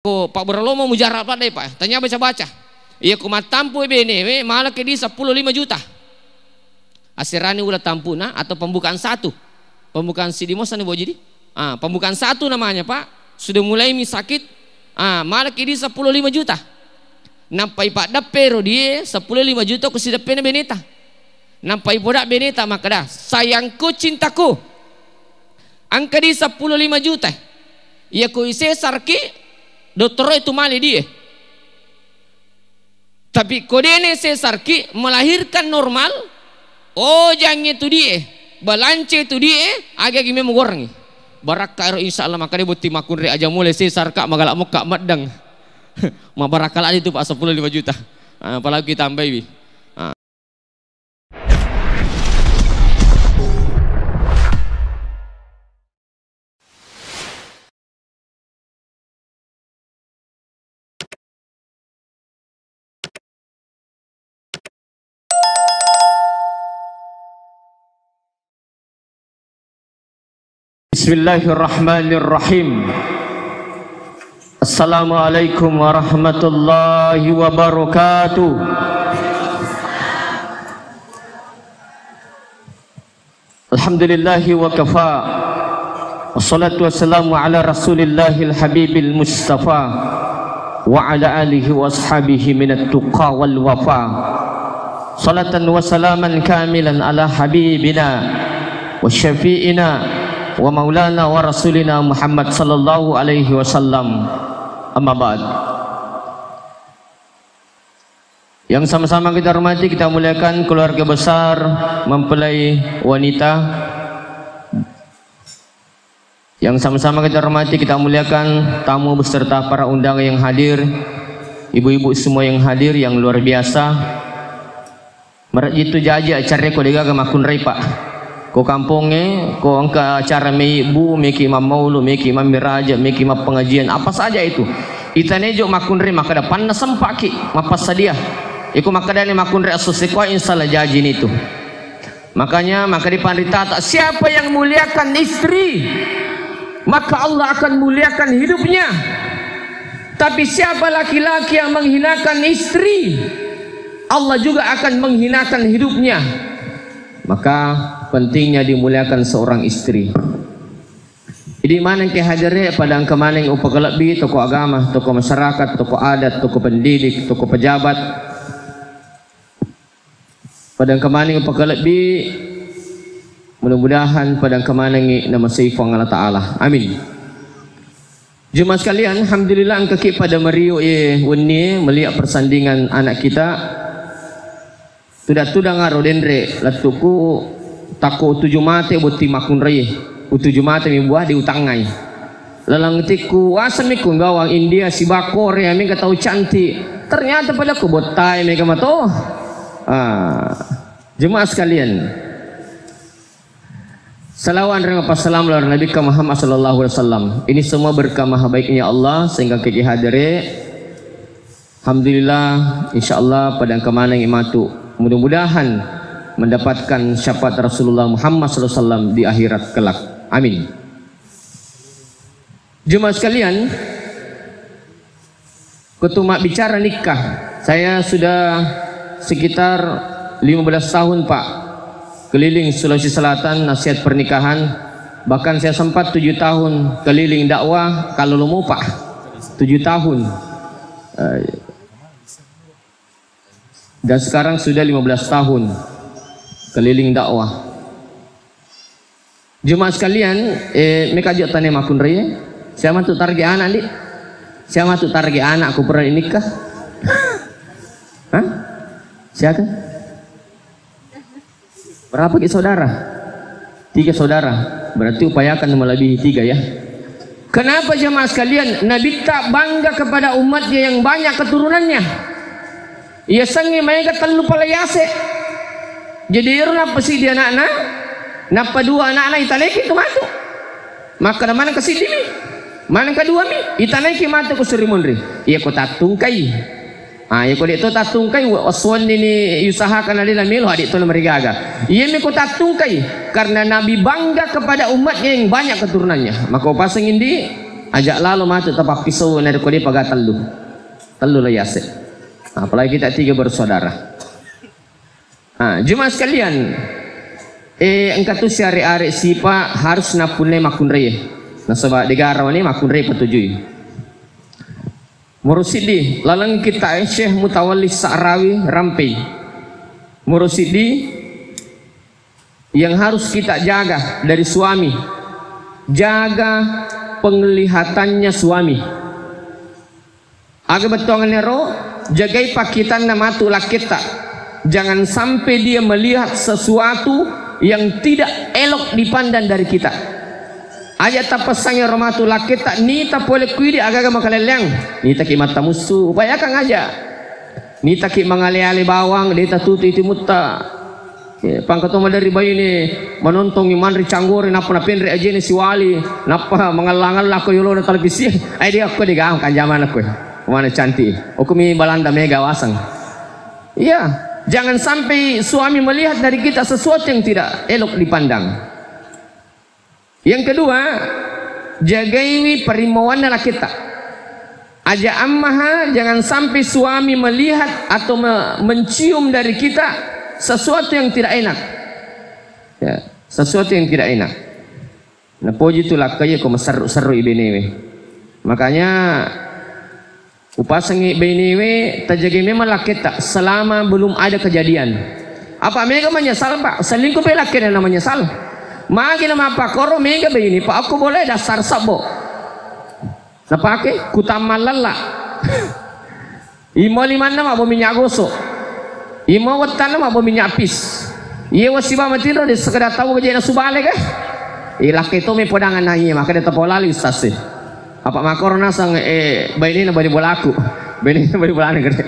Ko Pak Berlomo mujarab deh Pak. Tanya baca-baca. Iya ko matampu bene malah ke di 15 juta. Asirani ulah tampuna atau pembukaan satu. Pembukaan sidimos ane jadi. Pembukaan satu namanya Pak. Sudah mulai sakit. Malah ke di 15 juta. Nampai Pak dapero dia 15 juta ku sidapena beneta. Nampai bodak beneta maka dah sayangku cintaku. Angka di 15 juta. Iya ku ise sarki dokter itu mali dia. Tapi kodene sesarki melahirkan normal. Oh jangan itu dia. Balance itu dia. Agak gimana menggoreng. Barakah insya Allah maka dia buti makun aja mulai sesar kak magalak muka madang. Ma barakah itu Pak 15 juta. Apalagi tambah ini. Bismillahirrahmanirrahim. Assalamualaikum warahmatullahi wabarakatuh. Alhamdulillahi wa kafa. Wassalatu wassalamu ala rasulillahil habibil mustafa wa ala alihi wa ashabihi minat tuqa wal wafa. Salatan wa salaman kamilan ala habibina wa syafi'ina wa maulana wa rasulina Muhammad sallallahu alaihi wasallam. Amma ba'd. Yang sama-sama kita hormati, kita muliakan keluarga besar mempelai wanita. Yang sama-sama kita hormati, kita muliakan tamu beserta para undangan yang hadir, ibu-ibu semua yang hadir yang luar biasa. Merat itu jaja acara ko digaga makun rai Pak. Ko kampungnya, ko angka acara mei ibu, meki imam maulu, meki imam miraja, meki imam pengajian, apa saja itu. Itanejo makunri maka depan na sempaki, mapas sadia. Iku maka dani makunri asusiko insalah jajin itu. Makanya maka di pandita siapa yang muliakan istri, maka Allah akan muliakan hidupnya. Tapi siapa laki-laki yang menghinakan istri, Allah juga akan menghinakan hidupnya. Maka pentingnya dimuliakan seorang istri. Jadi mana yang kehadirnya pada angka mana yang upagalabi, tokoh agama, tokoh masyarakat, tokoh adat, tokoh pendidik, tokoh pejabat. Pada angka mana yang upagalabi, mudah-mudahan pada angka mana yang nama saifang Allah Ta'ala. Amin. Jemaah sekalian, alhamdulillah angka kita pada Mario wani melihat persandingan anak kita. Sudah ngaro dendre latuku tako 7 mate buti makun reye 7 mate mi buah di utangai lalang tiku asamiku bawang India si bakor ya mi tahu cantik ternyata pada ku botai mi kamato. Jemaah sekalian, salawan dengan pasalam lar Nabi Muhammad sallallahu alaihi wasallam. Ini semua berkah maha baiknya Allah sehingga kita hadire. Alhamdulillah insyaallah pada kemana yang imatu mudah-mudahan mendapatkan syafaat Rasulullah Muhammad SAW di akhirat kelak. Amin. Jemaah sekalian, ketua bicara nikah, saya sudah sekitar 15 tahun Pak keliling Sulawesi Selatan nasihat pernikahan. Bahkan saya sempat 7 tahun keliling dakwah kalau lumu Pak 7 tahun. Dan sekarang sudah 15 tahun keliling dakwah. Jemaah sekalian, mereka juga tanya makun raya. Siapa tu target anak dik? Siapa tu target anak aku pernah nikah? Hah? Siapa? Berapa kita saudara? 3 saudara. Berarti upayakan melebihi 3 ya. Kenapa jemaah sekalian? Nabi tak bangga kepada umatnya yang banyak keturunannya. Ia sangi mereka terlalu palayase. Jadi irna pasti dia anak-anak. Napa 2 anak-anak itaneki itu matu. Maka mana kasih dimi. Mana kedua mi itaneki matu ku surimunri. Ia ko tatungkai. Ia ko itu tatungkai waswan ini usahakan ada milo adik tu merigaga. Ia mi ko tatungkai karena Nabi bangga kepada umatnya yang banyak keturunannya. Maka pasang indi ajak lalu matu tapak pisau nari kodi paga telu lah yase. Apalagi kita 3 bersaudara. Jemaah sekalian, engkau tu syari-ari sipa harus napune makunrei. Nasaba negara ini makunrei petujui. Murusidi lalang kita Syekh Mutawalli Sa'rawi Rampi. Murusidi yang harus kita jaga dari suami, jaga penglihatannya suami. Aga betongannya roh, jagai pakitan nama tulah kita. Jangan sampai dia melihat sesuatu yang tidak elok dipandang dari kita. Aja tapasangnya rahmatullah kita ni tak boleh kuidi agak makaleleng. Ni tak mata musuh, upayakan aja. Ni tak mangale-ale bawang, dia tak tutu itu mutta. Pangkatoma dari bayi ni menonton imandri canggori napa na penre aja ni si wali napa mengalang-alang aku yolo na televisi. Ai dia aku digang kan zaman aku. Mana cantik. Aku mi balanda mega wasang. Iya. Jangan sampai suami melihat dari kita sesuatu yang tidak elok dipandang. Yang kedua, jagai perimauan anak kita. Aja ammaha, jangan sampai suami melihat atau mencium dari kita sesuatu yang tidak enak. Ya, sesuatu yang tidak enak. Nah, puji itulah kaya ko maseru-seru ibene. Makanya upasangi benewe terjaga memang laki tak selama belum ada kejadian. Apa mega menyesal pak? Selingkuh laki yang namanya menyesal. Magi nama apa koro mega begini pak aku boleh dasar sabo. Napake kutamal lala. Imo lima nama bo minyak gosok. Imo wetan nama bo minyak apis. Iya wasiba matiro de sekedar tahu kejadian subale ke? Laki itu me podangan nahi maka dia tepolali ustaz. Apa makor nasang bayi ini bari bolaku, bayi ini bari bola gede.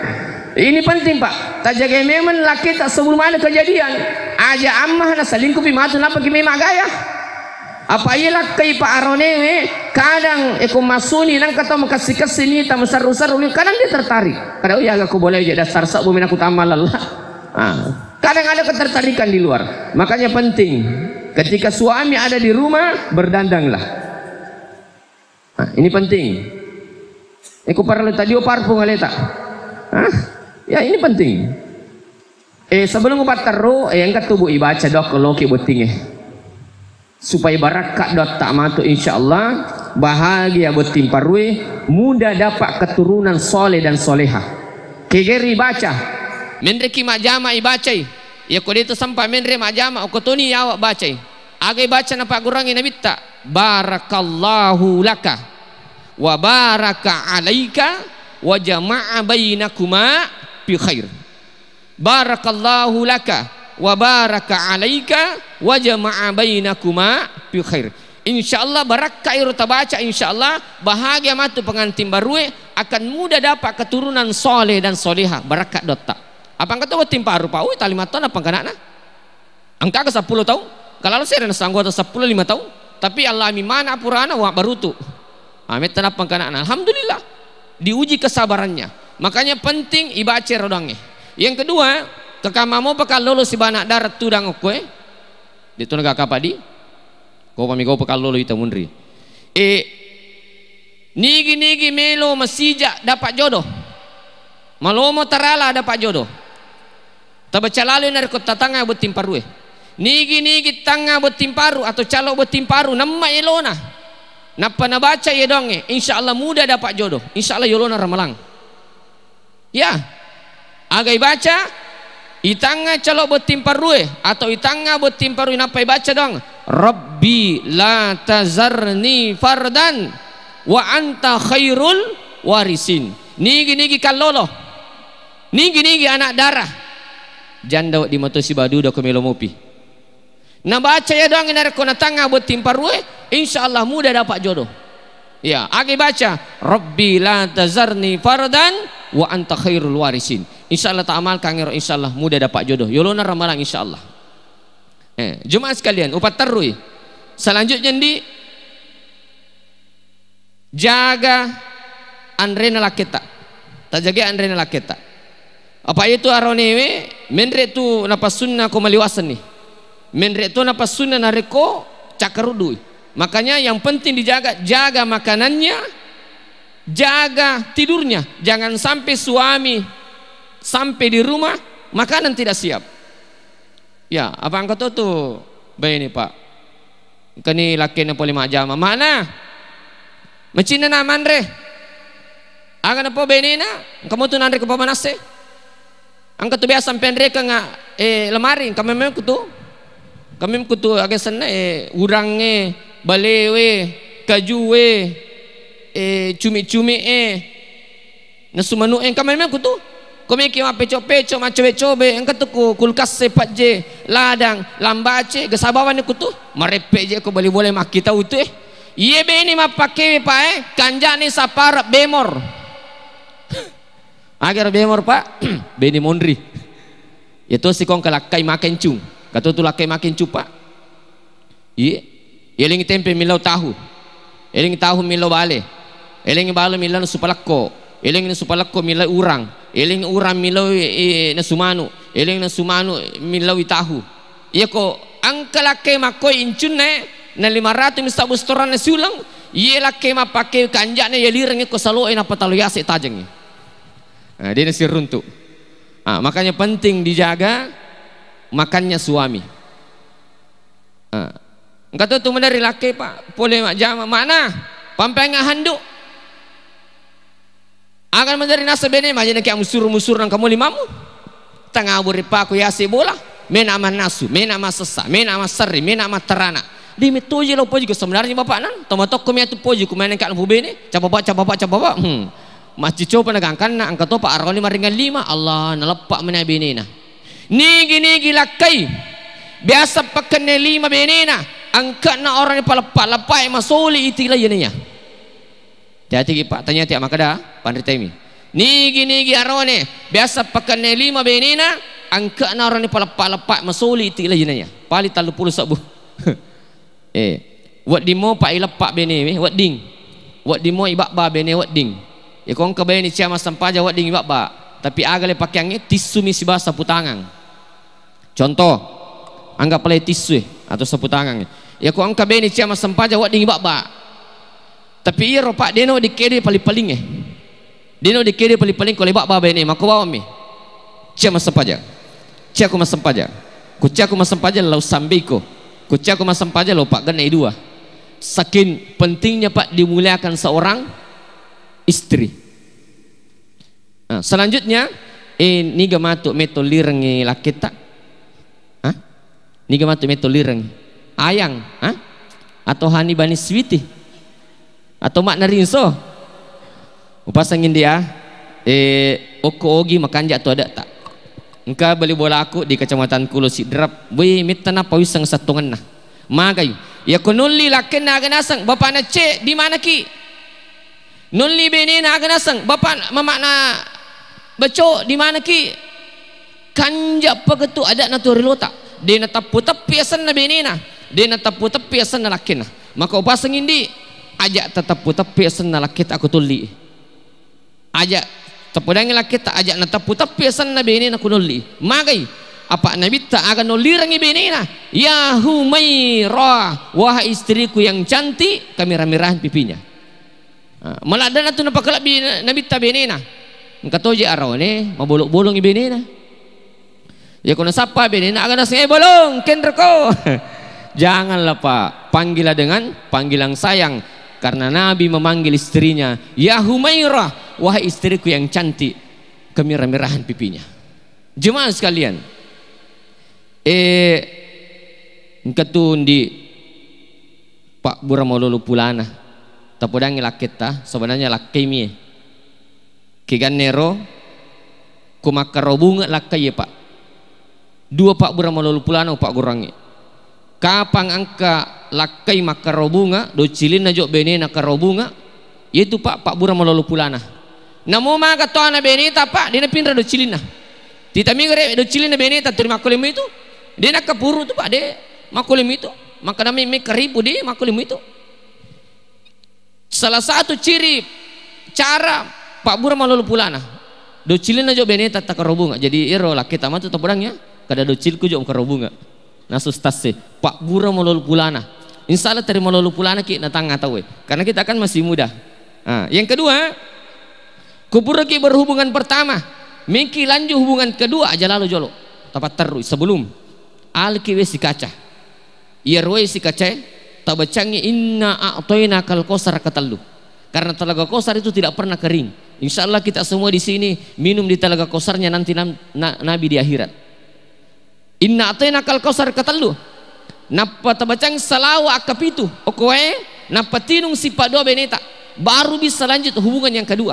Ini penting pak. Tak jaga memang laki tak sebelum ada kejadian. Aja ammah na selingkuh bimatu napa kimi magaya. Apa ialah kai pak arone kadang eko masuni nang kata makasih ni tak mesar-mesar kadang dia tertarik. Kadang ya aku boleh jadi dasar sak bumi aku tamal Allah. Kadang ada ketertarikan di luar. Makanya penting ketika suami ada di rumah berdandanglah. Ini penting. Aku parlo tadi parfum aleta. Ya ini penting. Sebelum upat taruh, angkat tubuh ibaca dok loki butingnya. Supaya barakat dot tak matu insyaallah bahagia buat timparwe mudah dapat keturunan soleh dan soleha. Kegeri baca. Mendreki majama ibaca. Ya kau itu sampai mendre majama. Aku tuni awak baca. Agai baca napa kurangi nabi tak. Barakallahu laka. Wa baraka alaika wa jama'a bainakuma bi khair. Barakallahu laka wa baraka alaika wa jama'a bainakuma bi khair. Insyaallah barakah irta baca insyaallah bahagia matu pengantin baru akan mudah dapat keturunan soleh dan soleha barakat dotta. Apa kata tim paru pau talimatan apa kanana? Angka ke 10 tahun. Kalau saya ada anggota 10 5 tahun tapi Allah mana purana wa barutu. Amit tanah pangkanan. Alhamdulillah diuji kesabarannya. Makanya penting ibaca rodangnya. Yang kedua, kekamamo pakal lolo si banak darat tudang okwe. Dito nagakapadi. Ko pamigo pakal lolo ita munri. Nigi melo masija dapat jodoh. Malomo tarala dapat jodoh. Tabaca lalu narko tatanga buat timparue. Nigi tanga buat timparu atau calo buat timparu nama elona. Napa na baca ya dong insyaallah mudah dapat jodoh insyaallah yolona ramalang ya agai baca itanga calo betimparue atau itanga betimparue napa baca dong Rabbi la tazarni fardan wa anta khairul warisin nigi kalolo nigi anak darah janda di moto si badu dah kemelo mopi. Nah baca ya doang ini kona tanga buat timparwe insyaallah mudah dapat jodoh. Ya, agi baca Rabbi la tazarni fardan wa anta khairul warisin. Insyaallah tak amal kangiro insyaallah mudah dapat jodoh. Yolona ramalang insyaallah. Jemaah sekalian, upat terui. Selanjutnya di jaga andrena laketa. Tak jaga andrena laketa. Apa itu aronewe mendre tu napa sunnah ko maliwasan ni. Mendre tu napa sunnah nareko cakarudu. Makanya yang penting dijaga, jaga makanannya, jaga tidurnya. Jangan sampai suami sampai di rumah makanan tidak siap. Ya, apa angkat tuh? Baik ini Pak. Kini laki na poli majama. Mana? Macina na manre. Agan apa benina? Kamu tuh nandre ke pamanase. Angkat tuh biasa pendre ka nga lemari. Kami memang kutu. Kami kutu agak sana urangnya, balewe, kajuwe, cumi-cumi nasumanu kami memang kutu. Kami kima peco-peco macobe-cobe engkau tuh kulkas sepat je ladang lambace gesabawan ni kutu marepek je ko boleh mak kita utu iye beni ma pakai Pak kanjani sapar bemor agar bemor Pak beni mondri itu si kong kalakai makan cung kata tu lakai makan cupa iye eling tempe milau tahu eling tahu milau bale eling bale milau supalakko eling supalakko milau urang eling urang milau nasumanu eling nasumanu milau tahu iya ko ang kalake makoy incun na 500 misa bustoran na sulang iya lake mapake kanja na yalirang ko saloy na pataluyasi tajang nah, dia nasi runtuk makanya penting dijaga makannya suami engkau tuh menari lake Pak boleh mak jama mana pampang handuk akan menjadi nasa bene majana kayak musur-musur nang kamu limamu tengah buripa aku yasi bola mena ama nasu mena ama sesa mena ama seri mena ama terana di metoji lo poji ko sebenarnya bapak nan tomatok kami atu poji ku main kat bene cababa masjid coba negangkan na angkat Pak aroni maringan 5 Allah nalepak mena bene na nigi lakai biasa pakai 5 bene na angkat na orang ni palapai masoli itilah yenya hati-hati Pak tanya tiap makada pandritemi nigi arone biasa pakai 5 benina angka na orang ni palapak masoli itilah jenanya pali 30 sabu wat dimo Pak ilapak bene wat ding wat dimo ibakba bene wat ding ya kong ka bene cia masampaja wat ding ibakba tapi agale pakai angin tisu misi basa putangan contoh anggap play tisu atau saputangan ya kong ka bene cia masampaja wat ding ibakba tapi iya Pak deno dikede paling-paling deno dikede paling-paling kalau ibak babe ini mako bawa mi cia masampaja cia ku masampaja ku cia ku masampaja lau sambiko ku cia ku masampaja lau Pak ganai 2 saking pentingnya Pak dimuliakan seorang istri selanjutnya ni gamatu meto lirengi lakita ni gamatu meto lirengi ayang atau hani bani switi atau mak narinso upasangin dia oko ogi makan jatuh ada tak engkau beli bola aku di kecamatan Kulo Sidrap bui mitana pawisang satungan nah magai ya ko nulli laken na ganasang bapak na ce di mana ki nulli bene na ganasang bapak mamakna beco di mana ki kanja pagetu ada na turilota dia na tapu tapiasan na bene na dia na tapu tapiasan na laken na maka upasangin di ajak tetap tapi senang laki tak aku tuli ajak tepudangin laki tak ajak natapu tapi senang nabi ini aku nuli magai apa nabi tak akan nulirangi bini na ya Humairah wahai istriku yang cantik kami ramirahan pipinya maladana tu nampak kelak nabi tak bini na engkau je arone mabolok-bolong bini na ya kena sapa bini na akan nasi bolong kenderko janganlah Pak panggillah dengan panggilan sayang karena Nabi memanggil istrinya ya Humairah wahai istriku yang cantik kemirah-mirahan pipinya jemaah sekalian ketundi Pak Bura Maululu Pulana tapudangi lakita sebenarnya lakimi kigan nero kumakaro bunga lakai Pak 2 Pak Bura Maululu Pulana Pak Gurangi kapang angka lakai makaro bunga do cilin na jo bene na karo bunga yaitu Pak Bura Maululu Pulana namo maka to na benita Pak dina pinra do cilin na tita mingre do cilin na benita terima kolim itu dia nak kapuru tu Pak de makolim itu maka nami me karibu de makolim itu salah satu ciri cara Pak Bura Maululu Pulana do cilin na jo benita ta karo bunga jadi iro laki tamat tu pedangnya kada do cilku jo karo bunga nasus tase Pak Bura Maululu Pulana insya Allah terima lalu pulana ki natang atau karena kita kan masih muda. Yang kedua, kupur ki berhubungan pertama, miki lanjut hubungan kedua aja lalu jolo. Tapat terus sebelum alki si kaca. Ierwe si kaca tabacangi inna a'toina kal kosar katallu. Karena telaga kosar itu tidak pernah kering. Insya Allah kita semua di sini minum di telaga kosarnya nanti Nabi di akhirat. Inna a'toina kal kosar katallu. Napa tabacang salawa akapitu. Okoe napa tinung si padua beneta. Baru bisa lanjut hubungan yang kedua.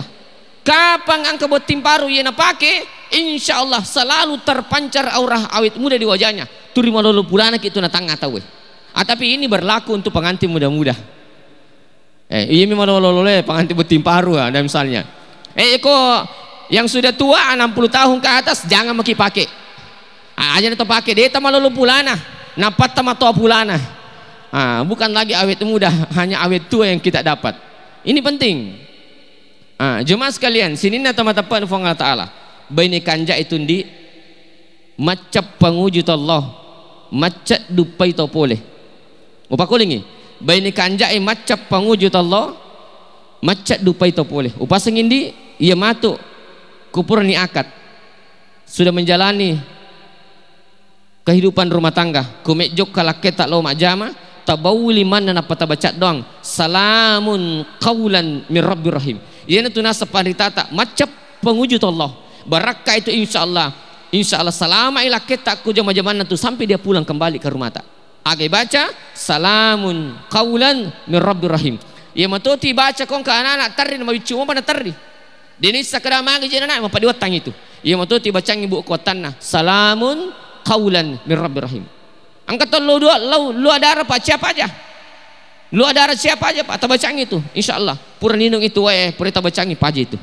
Kapan angka buat timparu yang pakai, insya Allah selalu terpancar aurah awet muda di wajahnya. Turi malolo pulana itu natang atau tapi ini berlaku untuk pengantin muda-muda. Iya memang malolo pengantin buat timparu ada misalnya. Kok yang sudah tua 60 tahun ke atas jangan maki pakai. Aja itu pakai dia malolo pulana, napat tama tua pulana. Bukan lagi awet muda, hanya awet tua yang kita dapat. Ini penting. Jemaah sekalian, sini na teman-teman Allah Ta'ala. Baini kanja itu di macap pangujud Allah, macap dupai to boleh. Upa kulingi. Baini kanja macap pangujud Allah, macap dupai to boleh. Upa sengindi ia matuk kupur ni akad. Sudah menjalani kehidupan rumah tangga. Kumejok kalake tak lo majama. Tabawuli mana napa tabacat doang. Salamun qaulan min rabbir rahim. Ia itu nasa paritata macap pengujud Allah. Barakah itu insya Allah selama ilah ketak ku jama-jamana tu sampai dia pulang kembali ke rumah tak. Agai baca salamun qaulan min rabbir rahim. Ia matoti baca kong ke anak-anak tarri nama bicu mana tarri. Dini sakara magi jana anak mapa diwatang itu. Ia matoti baca ibu kuatanna salamun qaulan min rabbir rahim. Angkat lu ada apa siapa aja? Lu ada siapa aja Pak? Tabacang itu, insya Allah. Pura ninung itu pura tabacangi paji itu.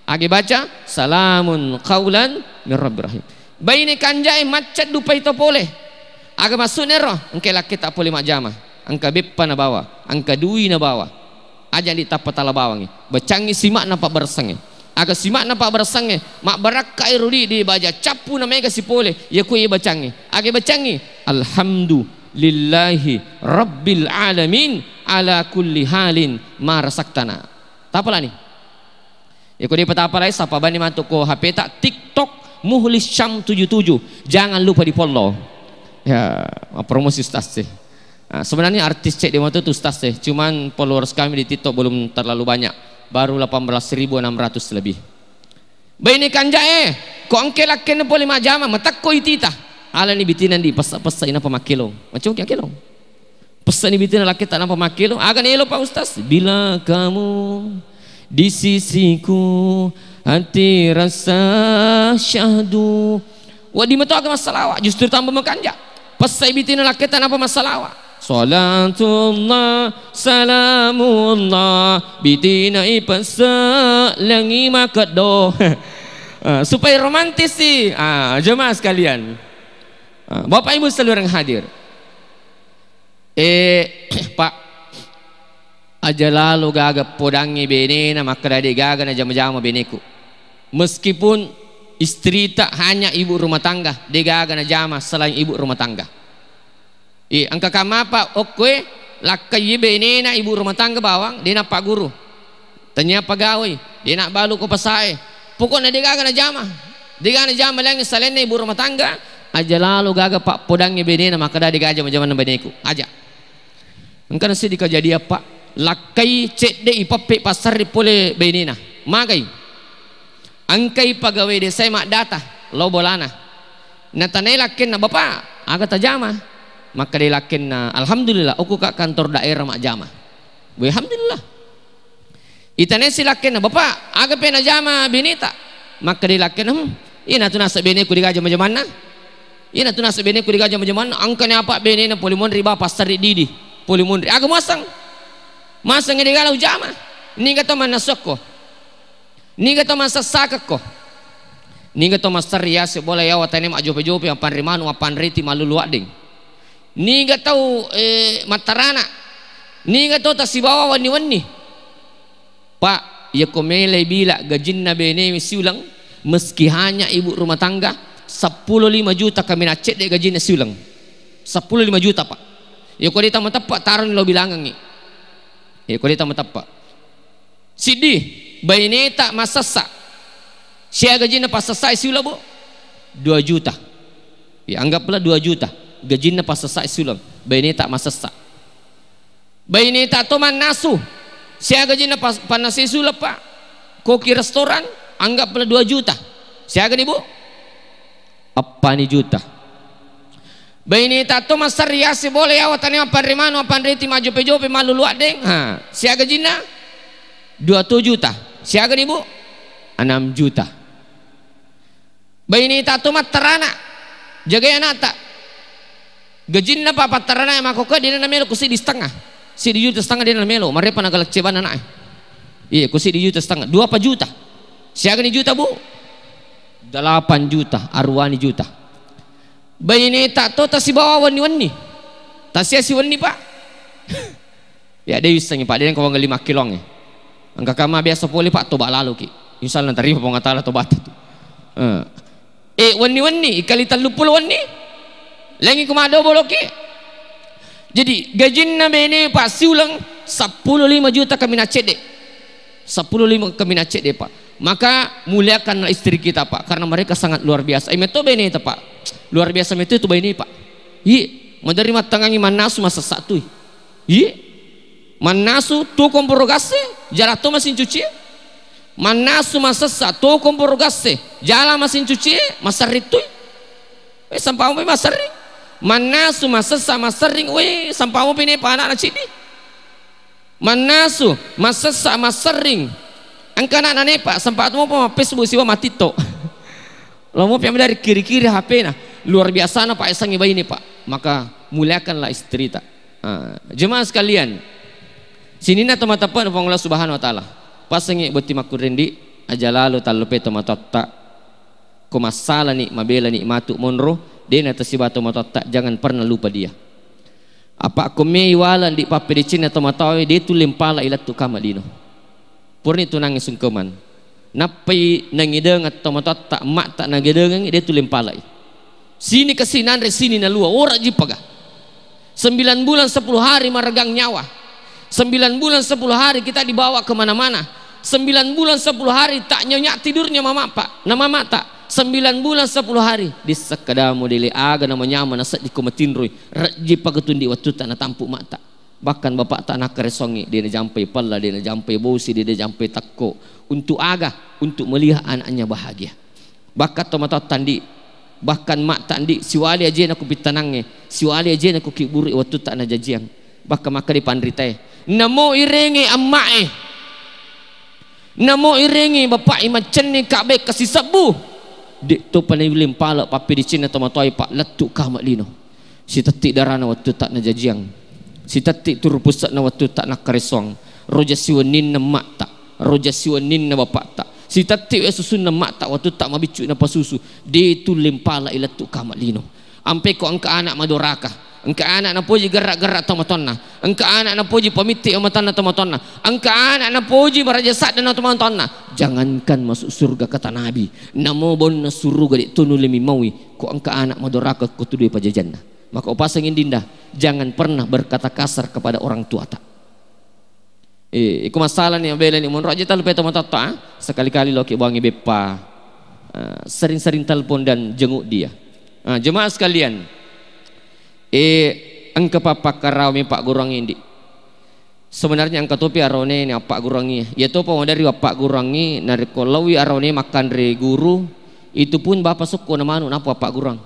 Agi baca, salamun qaulan min rabbir rahim. Baini kanjai macet dupai to boleh. Aga masuk nero, engke laki tak boleh majama. Angka beppa na bawa, angka dui na bawa. Aja di tapatala bawangi. Bacangi simak napa bersange. Aga simak napa bersange, mak barakka irudi di baja capu na mega si boleh. Ya ku bacangi. Agi bacangi, alhamdulillahi rabbil alamin ala kulli halin ma rasaktana. Tapalah ni. Ya ku di petapa lai sapa bani mantuk ko HP tak TikTok Muhlis Syam 77. Jangan lupa di follow. Ya, promosi ustaz sih. Sebenarnya artis cek di waktu itu ustaz sih. Cuman followers kami di TikTok belum terlalu banyak. Baru 18.600 lebih. Baini kanjae, ko angke lakken boleh majama matakko itita. Ala ni bitinan di pesa ina pamakilong. Macam kya kilong. Pesa ni bitinan laki tak nampak makilong. Agan elo Pak Ustaz. Bila kamu di sisiku hati rasa syahdu. Wa di matu agama salawat justru tambah makanja. Pesa bitinan laki tak nampak masalawat. Salatullah salamullah bitina ipasa langi makado. Supaya romantis sih. Jemaah sekalian. Bapak Ibu seluruh yang hadir. Pak aja lalu gaga podangi benena maka dari gaga na jama-jama beneku. Meskipun istri tak hanya ibu rumah tangga, dia gaga na jama selain ibu rumah tangga. Angka kamapa okwe lakai benena ibu rumah tangga bawang dia nak pak guru. Tanya pegawai, dia nak balu ko pasai. Pokoknya dia gaga na jama. Dia gaga na jama lang selain ibu rumah tangga. Aja lalu gaga pak podangnya benena maka dari gaja macam beneku aja. Engkau nasi dikajadi apa? Lakai cek de ipape pasar di pole benena. Magai. Angkai pegawai desa mak data lo bolana. Natanai lakin na bapak agak tajama. Maka dia lakin na alhamdulillah aku kak kantor daerah mak jama. Alhamdulillah. Itane si lakin na bapak agak pena jama beneta. Maka dia lakin ina tu nasa beneku digaja macam mana? Ina tu nasa beneku digaja macam mana? Angkanya apa benena polimon riba pasar di polimon agak masang digalau jama. Ni kata mana soko. Ni kata masa sakak ko. Ni kata masa rias boleh ya watane mak jope-jope yang panrimanu apan riti malu luading. Ni gak tahu matarana. Ni gak tahu tak si bawa wani-wani. Pak, ya komele bila gajinna bene siulang meski hanya ibu rumah tangga 15 juta kami nak cek dek gajinya siulang. 15 juta Pak. Ya kau ditama tepak taruh ni lo bilangan ni. Ya kau ditama tepak. Sidi bayine tak masasa. Sia gaji na pasasa isiulah bu 2 juta. Ya anggaplah 2 juta. Gaji na pasasa isiulah. Bayine tak masasa. Bayine tak toman nasu. Sia gaji na panas isiulah pak. Koki restoran anggaplah 2 juta. Sia gaji bu? Apa ni juta? Bayine tak toman seriasi boleh awatan ni apa rimano apa reti maju pejope malu luak deng. Ha, sia gaji na 20 juta. Siaga nih bu 6 juta. Bayi ini tak tumat terana jaga anak tak gajin na papa terana emang kok dia na melo kusi di setengah si di juta setengah dia na melo mare pana galak ceban anak iya kusi di juta setengah 2 juta. Siaga nih juta bu 8 juta arwani juta. Bayi ini tak to tasi bawa wani-wani tasi si wani pak ya dia bisa pak dia kau 5 kilong ya. Angka kama biasa boleh pak toba lalu ki. Insyaallah terima pengatala tobat itu. Wani-wani ikali 30 wani. Lagi kumado bolok ki. Jadi gajin na bene pak siulang 15 juta kami nak cedek. 15 kami nak cedek pak. Maka muliakanlah istri kita pak karena mereka sangat luar biasa. Meto bene itu pak. Luar biasa meto itu bene pak. Iya, menerima tangangi manasu masa satu. Iya. Manasu tu komporogase jala tu mesin cuci. Manasu masasa tu komporogase jala mesin cuci masaritu. Sampah mo masari. Manasu masasa masaring sampah mo pine pa anak na cidi. Manasu masasa masaring angka anak na pak sampah mo pa Facebook siwa matito. Lo mo piam dari kiri-kiri HP na luar biasa na pak esang iba ini pak. Maka muliakanlah istri tak. Jemaah sekalian. Sini na tomatapan ng Allah Subhanahu wa taala. Pasangi buti makurendi aja lalu talupe tomatotta kumasala ni mabela ni matu monro dena tasiba tomatotta jangan pernah lupa dia. Apa kumi walan di papiricin na tomatawi dia tu limpala ilat tu kamalino. Purni tu nangis sungkeman. Napai nangideng at tomatotta mak tak nangideng dia tu limpala. Sini kesinan resini na lua ora jipaga. 9 bulan 10 hari maragang nyawa. 9 bulan 10 hari kita dibawa kemana-mana. 9 bulan 10 hari tak nyenyak tidurnya mama pak nama mata 9 bulan 10 hari di sekadamu dili aga nama nyaman nasak di kumatinroy raji pagatundi waktu tak na tampu mata bahkan bapak tak nak keresongi dia na jampai pala dia na jampai bosi dia na jampai takko untuk aga untuk melihat anaknya bahagia bakat tomata tandi bahkan mak tandi siwali aja aku pitanangnya siwali aja aku kiburi waktu tak na jajian bahkan maka di pandritai namo irengi ammae namo irengi bapak macam ni kabeh kasih sabu dik tu panai lim pala papi di Cina tomatoi pak letuk kamak lino si tetik darana waktu tak na jajiang si tetik tur pusat na waktu tak nak karesong roja siwanin na mak tak roja siwanin na bapak tak si tetik susun na mak tak waktu tak mabicu na pasusu di tu lim pala iletuk kamak lino ampe ko angka anak madoraka engka anak na poji gerak-gerak tomatonna engka anak na poji pamiti amatana tomatonna engka anak na poji marajasat dan tomatonna jangankan masuk surga kata nabi namo bon na surga di tunu lemi mawi ko engka anak madoraka ko tudui pajajanna maka opasangin dinda jangan pernah berkata kasar kepada orang tua tak iku masalah ni bela ni mon raja talupe tomatata sekali-kali lo ki buangi bepa sering-sering telepon dan jenguk dia jemaah sekalian angka papa karami pak gurang ini sebenarnya angka topi arone ni pak gurangi ya to pa dari pak gurangi nari kolawi arone makan re guru itu pun bapak suku namanu napa pak gurang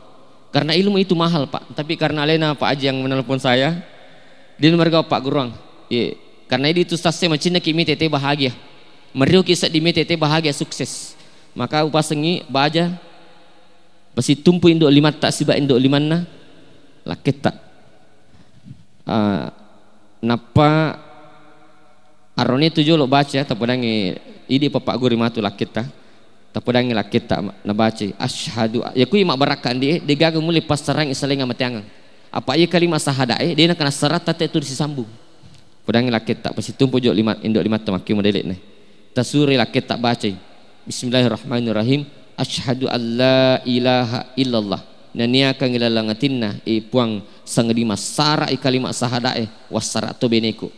karena ilmu itu mahal pak tapi karena Lena pak Aji yang menelpon saya dia mereka pak gurang karena itu stase macina kimi tete bahagia meriu kisah di tete bahagia sukses maka upasengi baja pasti tumpu induk 5 tak siba induk 5 na lakit tak napa arone tujuh lo baca tapodangi ini bapak guru matu lakit tak tapodangi lakit tak na baca asyhadu ya kui mak barakan dia gagal mulai pas serang isalenga matiangan apa ia kalimat sahada dia nak kena serat tate tu disambung podangi lakit tak pasti tumpu jo 5 induk 5 tamaki modelik ni tasuri lakit tak baca bismillahirrahmanirrahim asyhadu alla ilaha illallah nania kang ilalangatinna puang sangedima sara kalimat sahadae wasara to beneku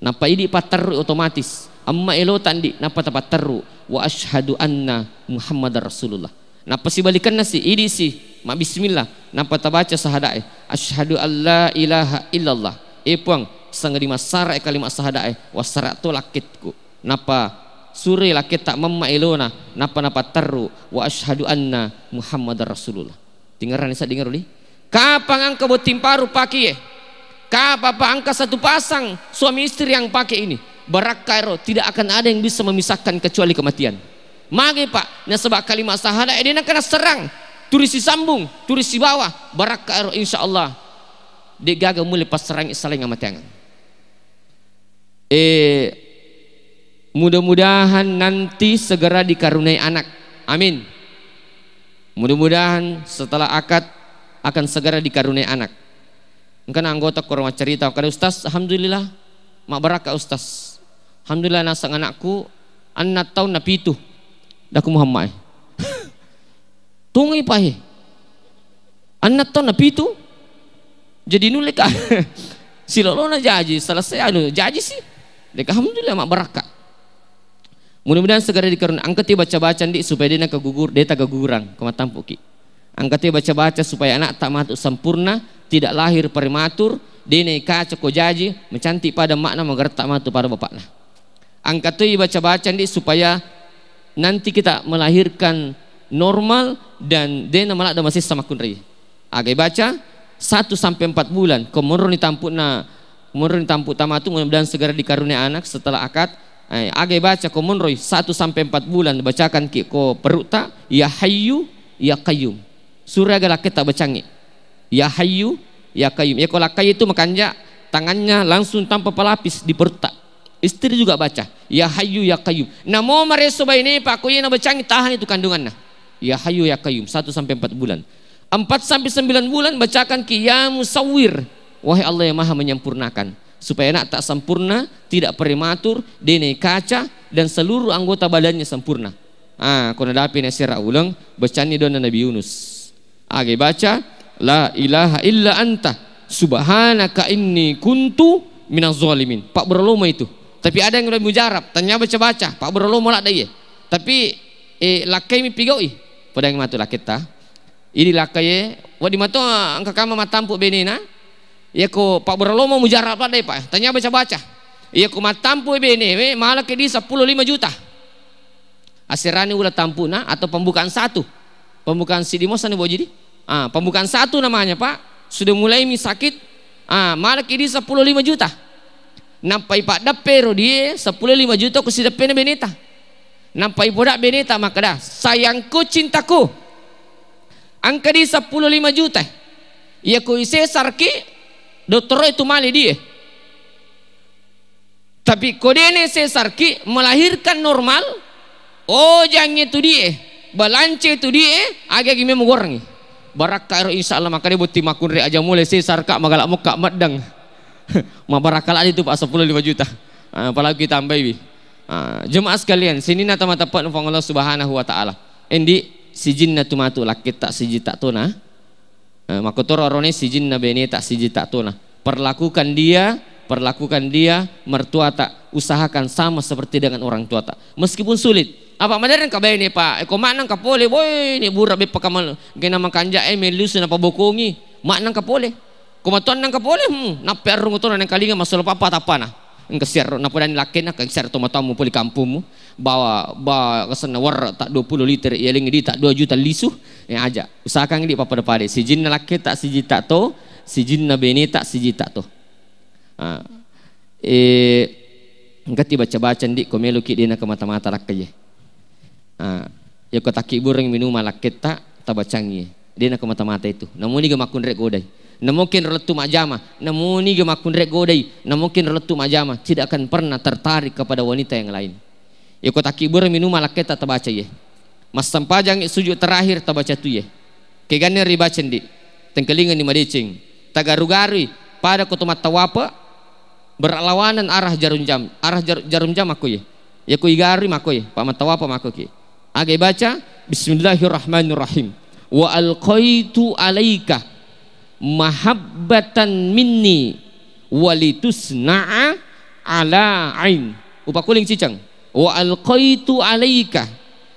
napa idi paterru otomatis amma elo tandi napa tapaterru wa asyhadu anna Muhammadar Rasulullah napa si balikan nasi idi si ma bismillah napa tabaca sahadae asyhadu alla ilaha illallah puang sangedima sara kalimat sahadae wasara to lakitku napa suri lakit tak mamma elona napa terru wa asyhadu anna Muhammadar Rasulullah dengaran isa dengar uli kapang angka buat timparu pakai kapapa angka satu pasang suami istri yang pakai ini barak kairo tidak akan ada yang bisa memisahkan kecuali kematian mage pak na sebab kalimat syahadah dia nak kena serang turis sambung turis di bawah barak kairo insyaallah dia gagal mulai pas serang saling amatiangan mudah-mudahan nanti segera dikaruniai anak. Amin. Mudah-mudahan setelah akad akan segera dikaruniai anak. Mungkin anggota korma cerita kepada Ustaz, alhamdulillah mak baraka Ustaz. Alhamdulillah nasang anakku anak tahun napitu. Daku Muhammad. Tungi pahe. Anak tahun napitu. Jadi nulik silolona jaji selesai jaji sih. Dek alhamdulillah mak baraka. Mudah-mudahan segera dikaruniai angkat dia baca-baca di supaya dia tak keguguran kematampuki. Angkat dia baca-baca supaya anak tak matu sempurna, tidak lahir prematur, dia kaca ko jaji mencantik pada makna magar tak matu pada bapaknya. Angkat dia baca-baca di supaya nanti kita melahirkan normal dan dia malah ada masih sama kunri. Agai baca 1 sampai 4 bulan kemudian ditampuk tamatu mudah-mudahan segera dikaruniai anak setelah akad. Agai baca komunroy 1 sampai 4 bulan bacakan ki ko peruta ya hayyu ya qayyum surah galak kita bacangi ya hayyu ya qayyum ya kalau kayu itu makanja tangannya langsung tanpa pelapis di peruta istri juga baca ya hayyu ya qayyum namo mareso baini pak ko ina bacangi tahan itu kandungannya ya hayyu ya qayyum 1 sampai 4 bulan 4 sampai 9 bulan bacakan ki ya musawwir wahai Allah yang maha menyempurnakan supaya anak tak sempurna, tidak prematur, dene kaca dan seluruh anggota badannya sempurna. Kau nadapi nasira ulang bacaan dona Nabi Yunus. Age baca la ilaha illa anta subhanaka inni kuntu minaz zalimin. Pak berloma itu. Tapi ada yang lebih mujarab, tanya baca-baca, Pak berloma lah dia. Tapi lakai mi pigoi pada yang matu lakita. Ini lakai wadi mato angka kama matampu benena. Ya ko Pak berloma mujarab lah deh Pak. Tanya baca-baca. Ya ko matampu bene malah ke di 15 juta. Asirani ulah tampuna atau pembukaan 1. Pembukaan sidimosa nih jadi. Pembukaan 1 namanya Pak. Sudah mulai mi sakit. Malah ke di 15 juta. Nampai Pak dapero dia 15 juta ku si dapena beneta. Nampai bodak beneta maka dah sayangku cintaku. Angka di 15 juta. Ya ko ise sarki dokter itu mali dia. Tapi kodene sesarki melahirkan normal. Oh jangan itu dia. Balance itu dia. Agak gimana menggoreng. Barakah insya Allah maka dia buti makun aja mulai sesar kak magalak muka madang. Ma barakalah itu Pak 15 juta. Apalagi tambah bi. Jemaah sekalian, sini nata mata pak nufang Allah Subhanahu wa taala. Endi si jinna tu matu lakit tak siji tak tuna. Makotor orone si jinna bene tak siji tak tuna. Perlakukan dia mertua tak, usahakan sama seperti dengan orang tua tak. Meskipun sulit. Apa madaran ka bae ni Pak? Eko maknang ka pole boy ni bura be pakamal gena makanja melus na pabokongi. Maknang ka pole. Kumatuan nang ka pole naperung to nang kalinga masolo papa tapana. Engka siar na podan lakin na kag siar to matamu poli kampungmu bawa kesana war tak 20 liter ieling di tak 2 juta lisu ya aja. Usahakan di papa depade. Si jin laki tak siji tak to, si jin na bene tak siji tak to. Engka baca-baca di komelo ki dina ka mata-mata lakye. Ya ko taki bureng minum malakit tak tabacangi. Dina ka mata-mata itu. Namun ni gamakun rek godai. Namukin reletu majama, namun ni gamakun rek godai, namukin reletu majama tidak akan pernah tertarik kepada wanita yang lain. Ya ko taki bureng minum malakit tak tabaca ye. Mas sampajang sujud terakhir tabaca tu ye. Kegane ribacen di. Tengkelingan ni madecing. Tagaru-garui pada kotomat tawapa berlawanan arah jarum jam. Arah jarum jam aku ye. Ya ko igari mako ye. Pak matawapa mako ki. Agai baca Bismillahirrahmanirrahim. wa alqaitu alaika mahabbatan minni walitusna'a ala ain. Upakuling cicang. Wa alqaitu alaika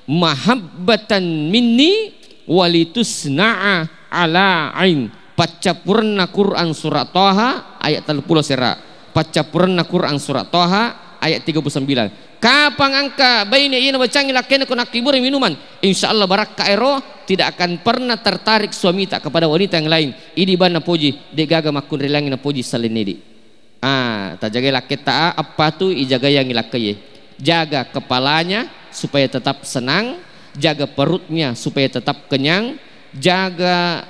mahabbatan minni walitusna'a ala ain. Pacapurna Quran surat Toha ayat 30 sera. Pacapurna Quran surat Toha ayat 39. Kapang angka baini ina bacangi lakena kuna kiburi minuman, insyaallah barak kaero tidak akan pernah tertarik suami tak kepada wanita yang lain. Idi bana puji de gaga makun relangi na puji salinidi. Tak jaga laki ta apa tu ijaga yang ilakai. Jaga kepalanya supaya tetap senang, jaga perutnya supaya tetap kenyang, jaga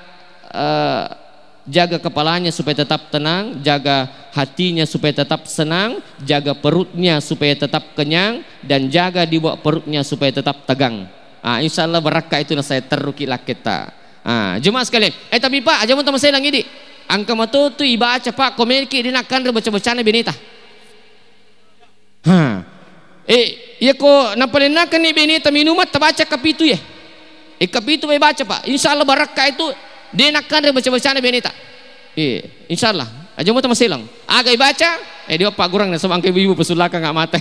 kepalanya supaya tetap tenang, jaga hatinya supaya tetap senang, jaga perutnya supaya tetap kenyang, dan jaga di bawah perutnya supaya tetap tegang. Insya Allah barakah itu saya terukilah kita. Jemaah sekalian, tapi Pak, aja mau teman saya lagi di angka matu tu ibaca Pak komiki dia nak kan baca-baca benita. Ya ko napalenakan ni benita minumat terbaca kapitu ya. Kapitu may baca Pak. Insya Allah barakah itu dia nak kan baca-baca benita. Insya Allah. Aja mau teman silang. Agak baca, dia Pak kurang nih sama angka ibu pesulaka nggak mati.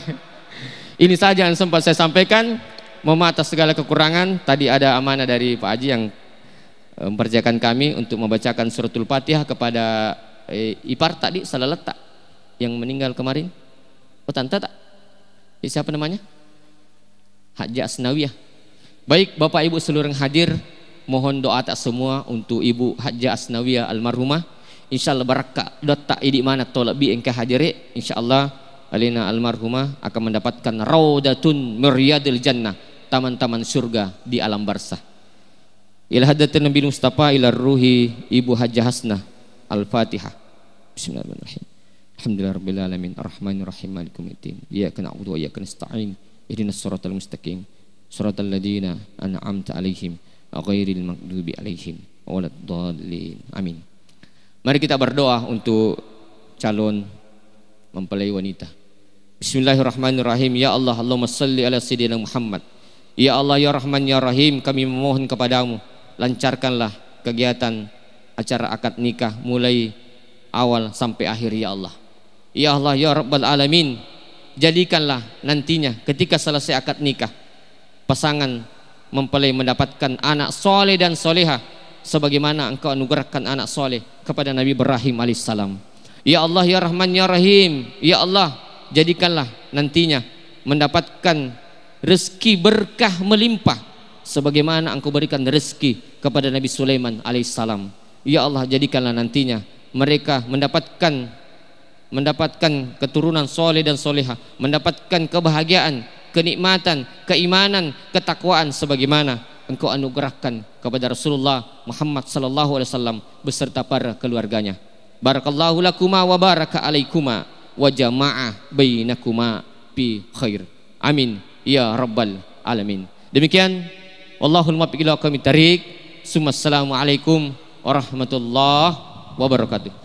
Ini saja yang sempat saya sampaikan. Mohon atas segala kekurangan. Tadi ada amanah dari Pak Haji yang mempercayakan kami untuk membacakan suratul Fatihah kepada ipar tadi salah letak yang meninggal kemarin. Tante tak? Siapa namanya? Haji Asnawiyah. Baik Bapak Ibu seluruh yang hadir, mohon doa tak semua untuk Ibu Haji Asnawiyah almarhumah. Insyaallah barakah doa idi mana tolak bi engkau hadiri. Insyaallah alina almarhumah akan mendapatkan raudatun miryadil jannah, taman-taman surga di alam barzah. Ila hadatin Nabi Mustafa ila ruhi Ibu Haji Hasnah. Al-Fatihah. Bismillahirrahmanirrahim. Alhamdulillahirabbil alamin arrahmanir rahim maliki yaumiddin. Iyyaka na'budu wa iyyaka nasta'in. Ihdinas siratal mustaqim. Siratal ladzina an'amta 'alaihim ghairil maghdubi 'alaihim waladdallin. Amin. Mari kita berdoa untuk calon mempelai wanita. Bismillahirrahmanirrahim. Ya Allah, Allahumma salli ala sayyidina Muhammad. Ya Allah, ya Rahman, ya Rahim, kami memohon kepadamu, lancarkanlah kegiatan acara akad nikah mulai awal sampai akhir ya Allah. Ya Allah, ya Rabbal Alamin, jadikanlah nantinya ketika selesai akad nikah pasangan mempelai mendapatkan anak soleh dan soleha sebagaimana engkau anugerahkan anak soleh kepada Nabi Ibrahim alaihissalam. Ya Allah, ya Rahman, ya Rahim, ya Allah, jadikanlah nantinya mendapatkan rezeki berkah melimpah sebagaimana engkau berikan rezeki kepada Nabi Sulaiman alaihissalam. Ya Allah, jadikanlah nantinya mereka mendapatkan keturunan soleh dan soleha, mendapatkan kebahagiaan, kenikmatan, keimanan, ketakwaan sebagaimana engkau anugerahkan kepada Rasulullah Muhammad sallallahu alaihi wasallam beserta para keluarganya. Barakallahu lakuma wa baraka alaikuma wa jama'a bainakuma fi khair. Amin ya rabbal alamin. Demikian, wallahul muwaffiq ila aqwamit thariq. Assalamualaikum warahmatullahi wabarakatuh.